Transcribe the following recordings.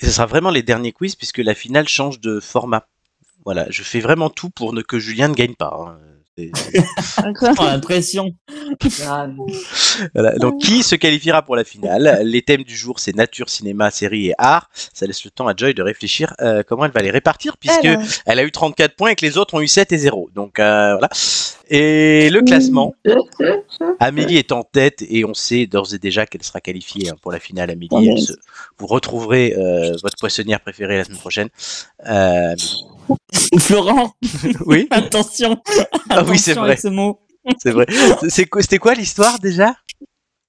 Et ce sera vraiment les derniers quiz puisque la finale change de format. Voilà, je fais vraiment tout pour que Julien ne gagne pas. Hein. Oh, la pression. Voilà. Donc, qui se qualifiera pour la finale? Les thèmes du jour, c'est nature, cinéma, série et art. Ça laisse le temps à Joy de réfléchir comment elle va les répartir, puisque elle a eu 34 points et que les autres ont eu 7 et 0. Donc, voilà. Et le classement, Amélie est en tête et on sait d'ores et déjà qu'elle sera qualifiée pour la finale. Amélie, vous retrouverez votre poissonnière préférée la semaine prochaine. Florent. Oui. Attention. Ah oui, c'est vrai. Avec ce mot. C'est vrai. C'était quoi l'histoire déjà?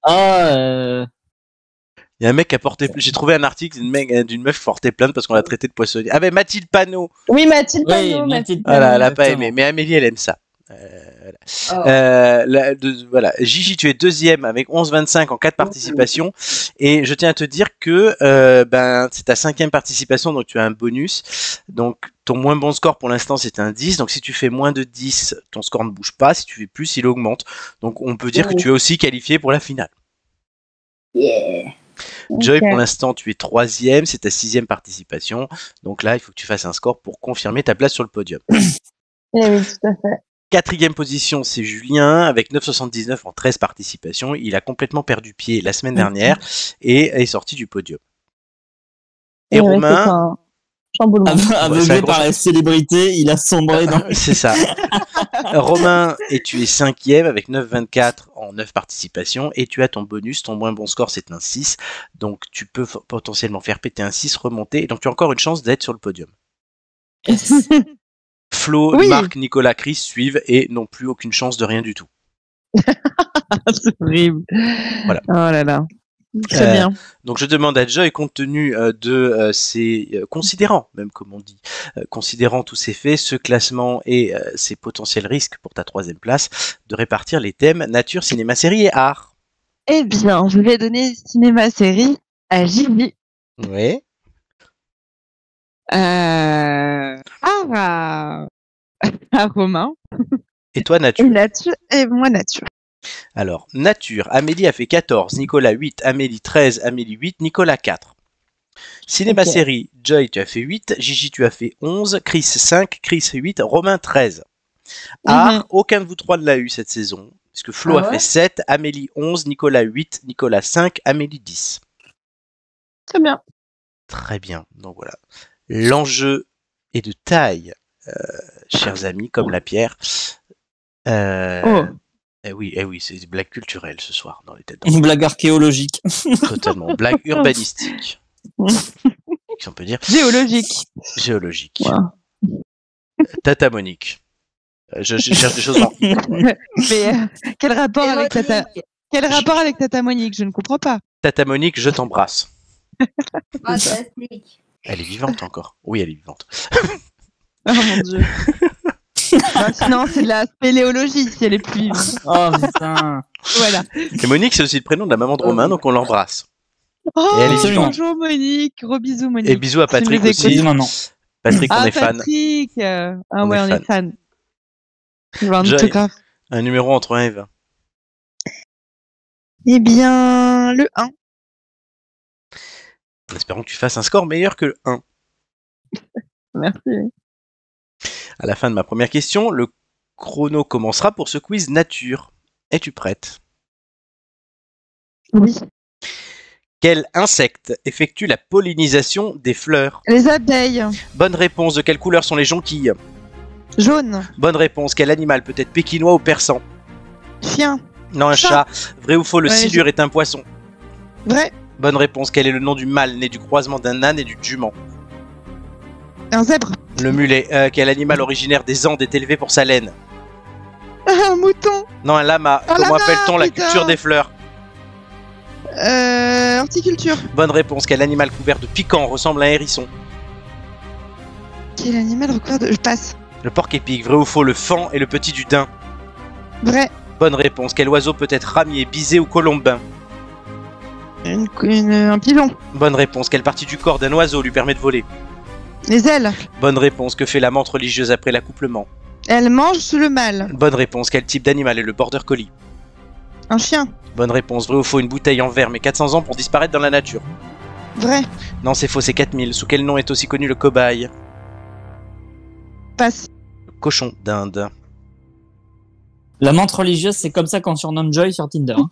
Il y a un mec qui a porté. J'ai trouvé un article d'une meuf qui portait plainte parce qu'on l'a traité de poissonnier. Ah ben Mathilde Panot. Oui, Mathilde Panot. Voilà, elle a pas aimé, mais Amélie elle aime ça. Voilà. Gigi, tu es deuxième avec 11,25 en 4 participations. Et je tiens à te dire que c'est ta 5e participation, donc tu as un bonus. Donc ton moins bon score pour l'instant c'est un 10. Donc si tu fais moins de 10, ton score ne bouge pas. Si tu fais plus, il augmente. Donc on peut dire que tu es aussi qualifié pour la finale. Yeah. Joy, pour l'instant, tu es 3e, c'est ta 6e participation. Donc là, il faut que tu fasses un score pour confirmer ta place sur le podium. Oui, tout à fait. 4e position, c'est Julien, avec 9,79 en 13 participations. Il a complètement perdu pied la semaine dernière et est sorti du podium. Et Romain... Aveuglé par la célébrité, il a sombré dans... C'est ça. Romain, et tu es 5e avec 9,24 en 9 participations et tu as ton bonus, ton moins bon score c'est un 6, donc tu peux potentiellement faire péter un 6, remonter, et donc tu as encore une chance d'être sur le podium. Flo, Marc, Nicolas, Chris suivent et n'ont plus aucune chance de rien du tout. C'est horrible. Voilà. Oh là là. Très bien. Donc je demande à Joy, compte tenu de ces considérant, même comme on dit, considérant tous ces faits, ce classement et ces potentiels risques pour ta 3e place, de répartir les thèmes nature, cinéma, série et art. Eh bien, je vais donner cinéma, série à Gigi. Oui. À Romain. Et toi, nature. Et moi, nature. Alors, nature, Amélie a fait 14, Nicolas 8, Amélie 13, Amélie 8, Nicolas 4. Cinéma série, Joy, tu as fait 8, Gigi, tu as fait 11, Chris 5, Chris 8, Romain 13. Art, aucun de vous trois ne l'a eu cette saison, puisque Flo a fait 7, Amélie 11, Nicolas 8, Nicolas 5, Amélie 10. Très bien. Très bien, donc voilà. L'enjeu est de taille, chers amis, comme la pierre. Eh oui, c'est des blagues culturelles ce soir dans les têtes. Une blague archéologique. Totalement. Blague urbanistique. Si on peut dire. Géologique. Wow. Tata Monique. Je cherche des choses en... Mais quel rapport avec Tata Monique? Je ne comprends pas. Tata Monique, je t'embrasse. Fantastique. Elle est vivante encore. Oui, elle est vivante. Oh mon Dieu. Sinon, c'est de la spéléologie si elle est plus vive. Oh putain. Voilà. Et Monique, c'est aussi le prénom de la maman de Romain, donc on l'embrasse. Oh, bonjour Monique. Gros bisous Monique. Et bisous à Patrick aussi. Patrick, on est fan. Patrick. Ah ouais, on est fan. Joy, un numéro entre 1 et 20. Eh bien, le 1. En espérant que tu fasses un score meilleur que le 1. Merci. À la fin de ma première question, le chrono commencera pour ce quiz nature. Es-tu prête? Oui. Quel insecte effectue la pollinisation des fleurs? Les abeilles. Bonne réponse. De quelle couleur sont les jonquilles? Jaune. Bonne réponse. Quel animal peut être pékinois ou persan? Chien. Non, un chat. Vrai ou faux, le silure est un poisson? Vrai. Bonne réponse. Quel est le nom du mâle né du croisement d'un âne et du jument? Un zèbre. Le mulet. Quel animal originaire des Andes est élevé pour sa laine? Un mouton. Non, un lama. Comment appelle-t-on la culture des fleurs? Horticulture. Bonne réponse. Quel animal couvert de piquant ressemble à un hérisson? Quel animal recouvert de... Je passe. Le porc-épic. Vrai ou faux, le faon est le petit du daim? Vrai. Bonne réponse. Quel oiseau peut être ramier, bisé ou colombin? Un pigeon. Bonne réponse. Quelle partie du corps d'un oiseau lui permet de voler? Les ailes. Bonne réponse. Que fait la menthe religieuse après l'accouplement? Elle mange le mâle. Bonne réponse. Quel type d'animal est le border collie? Un chien. Bonne réponse. Vrai ou faux, une bouteille en verre met 400 ans pour disparaître dans la nature? Vrai. Non, c'est faux, c'est 4000. Sous quel nom est aussi connu le cobaye? Passe. Le cochon d'Inde. La menthe religieuse, c'est comme ça qu'on surnomme Joy sur Tinder. Hein.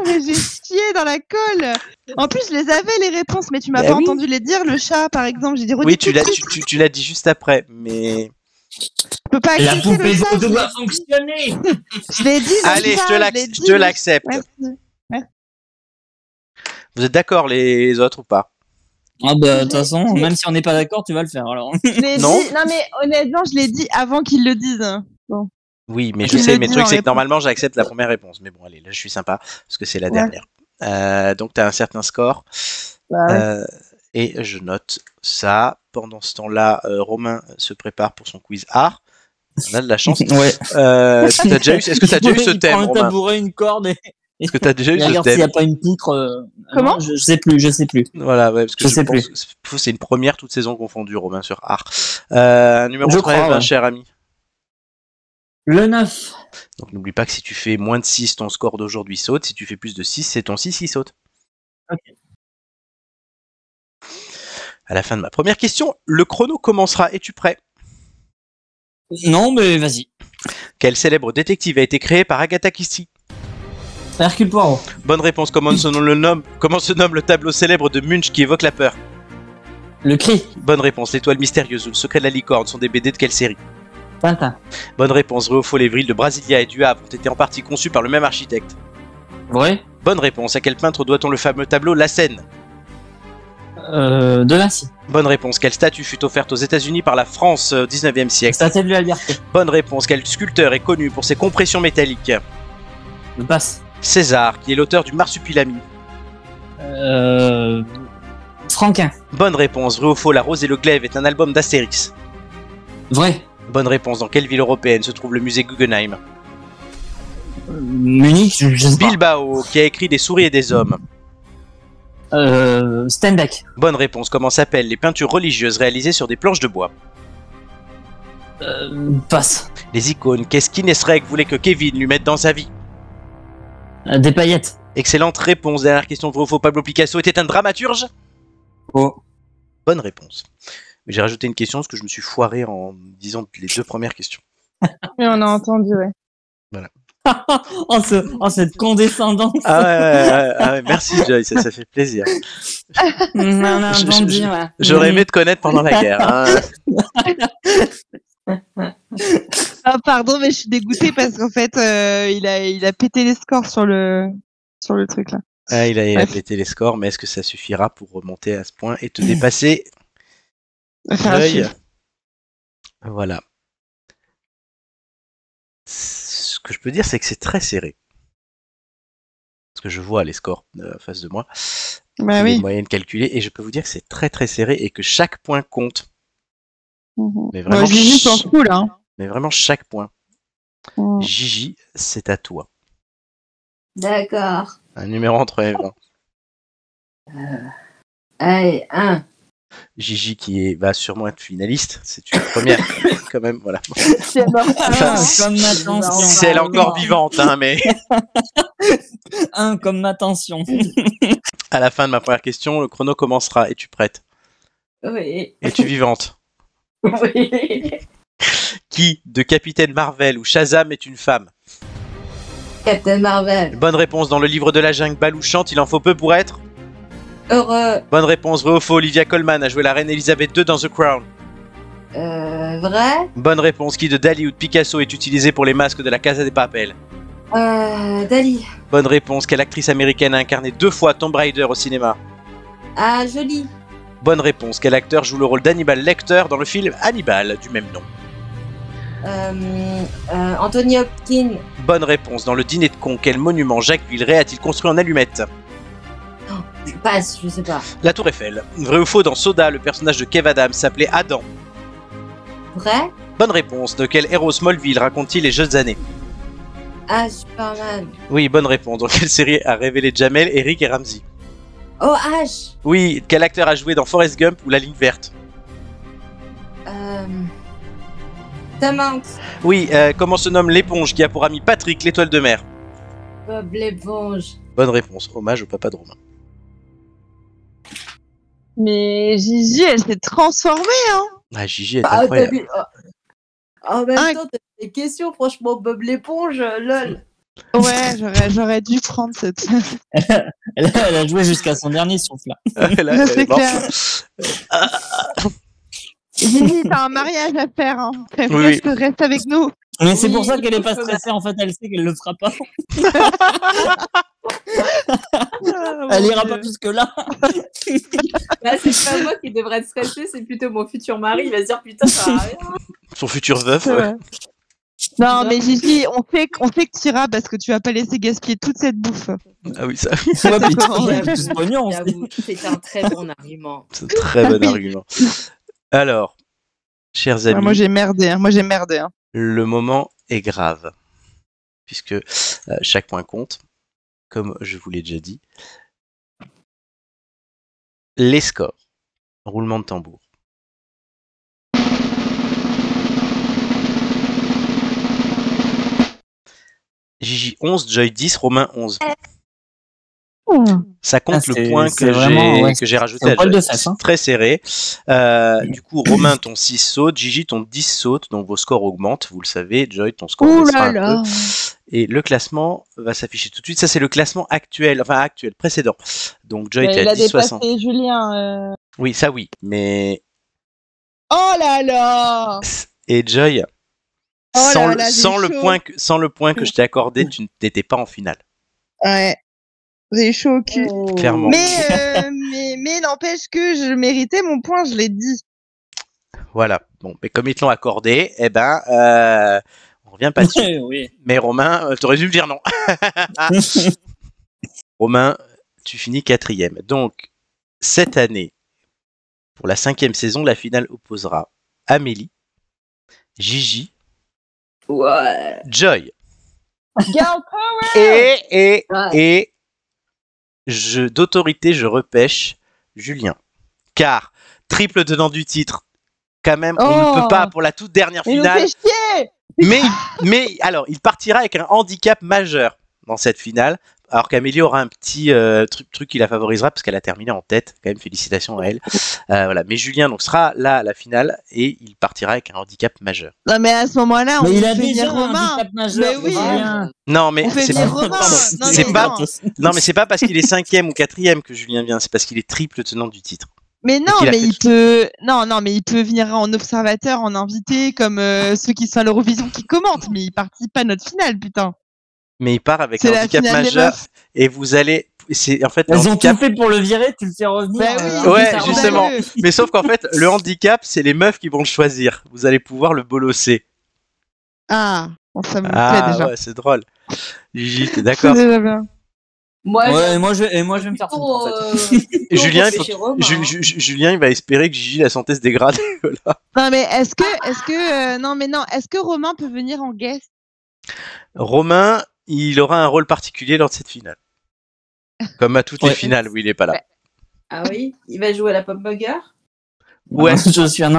Mais j'ai chié dans la colle. En plus, je les avais les réponses, mais tu m'as Bah pas oui. entendu les dire. Le chat, par exemple, j'ai dit Oui, tu l'as dit juste après, mais... Je peux pas La accepter poupée le chat. photo doit fonctionner. Je l'ai dit. le Allez, chat, je te l'accepte. Merci. Vous êtes d'accord les autres ou pas? Ah bah de toute façon, même si on n'est pas d'accord, tu vas le faire alors. Je l'ai Non. dit. Non, mais honnêtement, je l'ai dit avant qu'ils le disent. Oui, mais je Il sais, le mais le dit truc en c'est que réponse. normalement j'accepte la première réponse. Mais bon, allez, là je suis sympa, parce que c'est la Ouais. dernière. Donc tu as un certain score. Bah ouais. Et je note ça. Pendant ce temps-là, Romain se prépare pour son quiz art. On a de la chance. Ouais. Est-ce que tu as déjà eu ce Il thème, prend un Romain? tabouret, une corde et Est-ce que tu as déjà eu il ce regarde s'il n'y thème? a pas une poutre. Comment non, je sais plus. Voilà, ouais, parce que Je je sais pense que c'est une première toute saison confondue, Romain, sur art. Numéro Je 13, crois, ouais. cher ami. Le 9. Donc n'oublie pas que si tu fais moins de 6, ton score d'aujourd'hui saute. Si tu fais plus de 6, c'est ton 6 qui saute. Ok. À la fin de ma première question, le chrono commencera. Es-tu prêt? Non, mais vas-y. Quel célèbre détective a été créé par Agatha Christie? Hercule Poirot. Bonne réponse. Comment se nomme le tableau célèbre de Munch qui évoque la peur? Le cri. Bonne réponse. L'étoile mystérieuse ou le secret de la licorne sont des BD de quelle série? Tintin. Bonne réponse. Vrai ou faux, les villes de Brasilia et du Havre ont été en partie conçues par le même architecte? Vrai. Bonne réponse. À quel peintre doit-on le fameux tableau La Seine? De Vinci. Bonne réponse. Quelle statue fut offerte aux États-Unis par la France au 19e siècle? Statue de la Liberté. Bonne réponse. Quel sculpteur est connu pour ses compressions métalliques? Le passe. César, qui est l'auteur du Marsupilami. Franquin. Bonne réponse. Vrai ou faux, La Rose et le Glaive est un album d'Astérix? Vrai. Bonne réponse. Dans quelle ville européenne se trouve le musée Guggenheim? Munich, je sais pas. Bilbao, qui a écrit Des souris et des hommes. Steinbeck. Bonne réponse. Comment s'appellent les peintures religieuses réalisées sur des planches de bois? Passe. Les icônes. Qu'est-ce qu'Inès voulait que Kevin lui mette dans sa vie? Des paillettes. Excellente réponse. Dernière question. Vrai ou faux, Pablo Picasso était un dramaturge? Oh. Bonne réponse. J'ai rajouté une question parce que je me suis foiré en disant les deux premières questions. Mais on a entendu, ouais. Voilà. Cette condescendance. Ah ouais, merci Joy, ça fait plaisir. On a entendu, ouais. J'aurais aimé te connaître pendant la guerre. Hein. Ah, pardon, mais je suis dégoûtée parce qu'en fait, il a pété les scores sur le truc là. Ah, il a pété les scores, mais est-ce que ça suffira pour remonter à ce point et te dépasser? Joy. Voilà. Ce que je peux dire, c'est que c'est très serré. Parce que je vois les scores en face de moi. Bah les oui. moyennes calculées, et je peux vous dire que c'est très très serré et que chaque point compte. Mais vraiment, Moi, Gigi s'en fout là. mais vraiment chaque point. Mm. Gigi, c'est à toi. D'accord. Un numéro entre 1 et 20. Allez, 1. Gigi qui va sûrement être finaliste, c'est une première quand même, voilà. C'est mort. Enfin, Comme ma tension. si elle est encore vivante, hein, mais Comme ma tension. à la fin de ma première question, le chrono commencera. Es-tu prête? Oui. Es-tu vivante? Oui. Qui de Capitaine Marvel ou Shazam est une femme? Captain Marvel. Bonne réponse. Dans le livre de la jungle, Balou chante, il en faut peu pour être. Heureux. Bonne réponse. Vrai ou faux, Olivia Colman a joué la reine Elisabeth II dans The Crown. Vrai. Bonne réponse. Qui de Dali ou de Picasso est utilisé pour les masques de la Casa de Papel? Dali. Bonne réponse. Quelle actrice américaine a incarné 2 fois Tomb Raider au cinéma? Ah, joli. Bonne réponse. Quel acteur joue le rôle d'Hannibal Lecter dans le film Hannibal du même nom? Anthony Hopkins. Bonne réponse. Dans le dîner de con, quel monument Jacques Villeray a-t-il construit en allumettes? Je passe, je sais pas. La Tour Eiffel. Vrai ou faux, dans Soda, le personnage de Kev Adams s'appelait Adam? Vrai. Bonne réponse. De quel héros Smallville raconte-t-il les jeunes années? Ah, Superman. Oui, bonne réponse. Dans quelle série a révélé Jamel, Eric et Ramsey? Oh, H. Oui, quel acteur a joué dans Forrest Gump ou La Ligne Verte? Tom Hanks. Oui, comment se nomme l'éponge qui a pour ami Patrick, l'étoile de mer? Bob l'éponge. Bonne réponse. Hommage au papa de Romain. Mais Gigi, elle s'est transformée, hein. Ah, Gigi est Ah, incroyable. En même Ah. temps, t'as des questions, franchement, Bob l'éponge, lol. Ouais, j'aurais dû prendre cette. Elle a joué jusqu'à son dernier souffle. Là. Là, C'est bon. clair. Gigi, t'as un mariage à faire, hein. Oui. Reste avec nous. Mais c'est Oui, pour ça qu'elle est pas il faut stressée. En fait, elle sait qu'elle le fera pas. Ah, Elle mon ira Dieu. pas jusque là. Bah, c'est pas moi qui devrais être stressée, c'est plutôt mon futur mari. Il va se dire putain, ça sert à rien. Son futur veuf. C'est Ouais. vrai. Non, mais Gigi, on sait que tu iras parce que tu vas pas laisser gaspiller toute cette bouffe. Ah oui, ça, Ouais, putain, D'accord. il y a plus de pognon. J'avoue, c'est un très bon argument. c'est un très bon Oui. argument. Alors, chers amis, Ouais, moi j'ai merdé, hein. le moment est grave. Puisque chaque point compte, comme je vous l'ai déjà dit. Les scores. Roulement de tambour. Gigi 11, Joy 10, Romain 11. Ça compte Ah, le c'est- point c'est que vraiment, ouais, j'ai rajouté c'est à un poil Joy. de fesses, hein. C'est très serré. Du coup, Romain, ton 6 saute, Gigi, ton 10 saute, donc vos scores augmentent, vous le savez. Joy, ton score Ouh baissera là un là. peu. Et le classement va s'afficher tout de suite. Ça, c'est le classement actuel, précédent. Donc Joy, t'es Il à a 10,60. dépassé Julien. Oui, ça oui, mais... Oh là là. Et Joy, Oh là sans, là, j'ai sans le chaud. sans le point que je t'ai accordé, tu n'étais pas en finale. Ouais. J'ai chaud au cul. Clairement. Mais n'empêche que je méritais mon point, je l'ai dit. Voilà. Bon, mais comme ils te l'ont accordé, eh ben, on revient pas dessus. Oui. Mais Romain, t'aurais dû me dire non. Romain, tu finis 4e. Donc, cette année, pour la 5e saison, la finale opposera Amélie, Gigi, Ouais. Joy. Girl power. Et d'autorité, je repêche Julien. Car, triple tenant du titre, quand même, on ne peut pas pour la toute dernière Il nous finale. fait chier. Mais alors, il partira avec un handicap majeur dans cette finale, alors qu'Amélie aura un petit truc qui la favorisera parce qu'elle a terminé en tête. Quand même, félicitations à elle. Voilà. Mais Julien donc sera là à la finale et il partira avec un handicap majeur. Non mais à ce moment-là, on Mais il fait a déjà venir un Romain. handicap majeur. Mais oui. Julien. Non, mais On fait c'est venir pas, Romain. Non, c'est mais pas- non. non, mais c'est pas parce qu'il est 5e ou 4e que Julien vient, c'est parce qu'il est triple tenant du titre. Mais non, qu'il a mais fait il peut. Non, mais il peut venir en observateur, en invité, comme ceux qui sont à l'Eurovision qui commentent, mais il participe pas à notre finale, putain. Mais il part avec C'est un la handicap finale des majeur meufs. et vous allez. C'est en fait le Elles ont handicap. tout fait pour le virer, tu le fais revenir. Bah oui, Ouais, c'est justement. scandaleux. Mais sauf qu'en fait, le handicap, c'est les meufs qui vont le choisir. Vous allez pouvoir le bolosser. Ah, bon, ça me plaît Ah déjà. ouais, c'est drôle. Gigi, t'es C'est d'accord? déjà bien. Moi, Ouais, moi je vais me faire foutre, en fait. Et Julien, Julien, Julien, il va espérer que Gigi la santé se dégrade. Voilà. Non, mais est-ce que Romain peut venir en guest? Romain, il aura un rôle particulier lors de cette finale. Comme à toutes les Ouais. finales où il est pas là. Ah oui, il va jouer à la pop burger. Ouais. Je suis un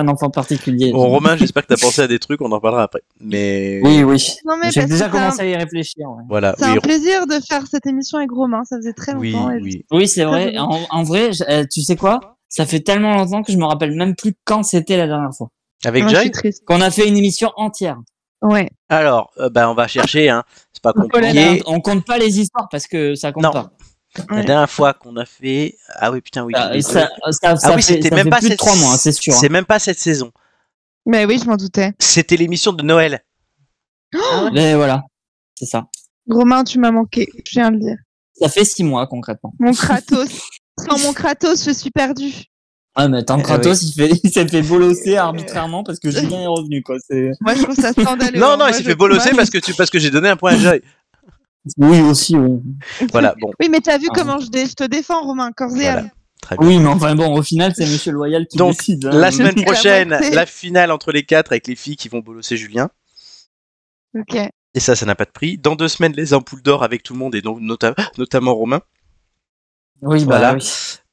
enfant particulier. Bon, Romain, j'espère que t'as pensé à des trucs, on en parlera après. Mais Oui, oui. Non, mais J'ai parce déjà que c'est commencé un- à y réfléchir. Ouais. voilà. C'est Oui, un plaisir de faire cette émission avec Romain, ça faisait très oui, longtemps. et- oui. Oui, c'est vrai. Très En vrai, tu sais quoi? Ça fait tellement longtemps que je me rappelle même plus quand c'était la dernière fois. Avec Moi, je Joy. suis triste. Qu'on a fait une émission entière. Ouais. Alors, on va chercher. Hein. C'est pas Oh là compliqué. là. On compte pas les histoires parce que ça compte Non. pas. La Ouais. dernière fois qu'on a fait. Ah oui, putain, oui. j'ai les deux. Ça oui, c'était fait même pas plus de cette 3 mois, hein, c'est sûr. C'est même pas cette saison. Mais oui, je m'en doutais. C'était l'émission de Noël. Mais voilà, c'est ça. Romain, tu m'as manqué, je viens de le dire. Ça fait 6 mois concrètement. Mon Kratos. Sans mon Kratos, je suis perdue. Ah mais tant Kratos, il s'est fait bolosser arbitrairement parce que Julien est revenu quoi. Moi, je trouve ça scandaleux. Non, hein. non, Moi, il s'est je fait bolosser trouve- parce que j'ai donné un point à Joy. Oui aussi. Oui. Voilà, bon, Oui, mais t'as vu Ah. comment je te défends, Romain, corps et Voilà. âme. très bien. Oui mais enfin bon, au final c'est Monsieur Loyal qui Donc, décide. hein. La semaine La prochaine, moitié. la finale entre les 4 avec les filles qui vont bolosser Julien. Ok. Et ça n'a pas de prix. Dans 2 semaines, les ampoules d'or avec tout le monde et donc notamment Romain. Oui bah Voilà. oui.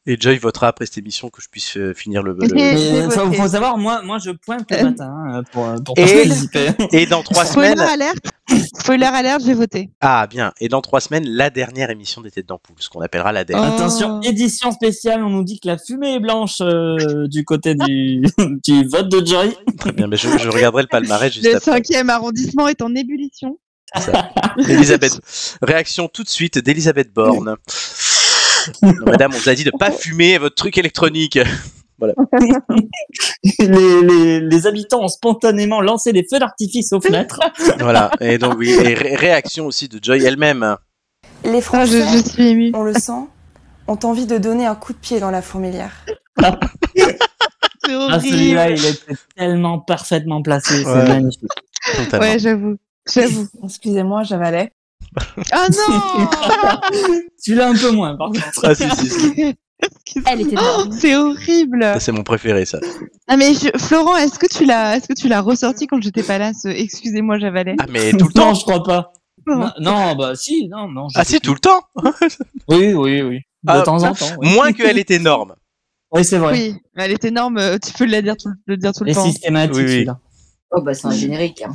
Et Joy votera après cette émission que je puisse finir le. Ok. Mais J'ai faut voté. savoir, moi je pointe le matin hein, pour Et- participer. Et dans 3 Spoiler semaines, alerte. Spoiler alert, j'ai voté. Ah, bien. Et dans 3 semaines, la dernière émission des Têtes d'Ampoule, ce qu'on appellera la dernière. Attention, édition spéciale, on nous dit que la fumée est blanche du côté du, du vote de Joy. Très bien, mais je regarderai le palmarès juste Le après. 5e arrondissement est en ébullition. Elisabeth. Réaction tout de suite d'Elisabeth Borne. Non, madame, on vous a dit de pas fumer votre truc électronique. Les habitants ont spontanément lancé des feux d'artifice aux fenêtres. Voilà. Et donc, oui. Et réaction aussi de Joy elle-même. Les Ah, Français, je suis émue. on le sent, ont envie de donner un coup de pied dans la fourmilière. C'est Ah, celui-là, horrible. il était tellement parfaitement placé, c'est Ouais. magnifique. Totalement. Ouais, j'avoue. Excusez-moi, j'avalais. Ah non. Celui-là, un peu moins, par contre. Ah, si. Elle était Oh, énorme. c'est horrible. Ça, c'est mon préféré, ça. Ah mais Florent, est-ce que tu l'as ressorti quand j'étais pas là, ce excusez-moi j'avalais. Ah, mais tout le Non, temps. je crois pas. Non, bah si, non. je Ah, sais si, plus. tout le temps. Oui. De Ah, temps en temps. Oui, Moins qu'elle est énorme. Oui, c'est vrai. Oui, mais elle est énorme, tu peux le dire tout le Et temps. systématique, Oui, oui. celui-là. Oh bah c'est un générique. Hein.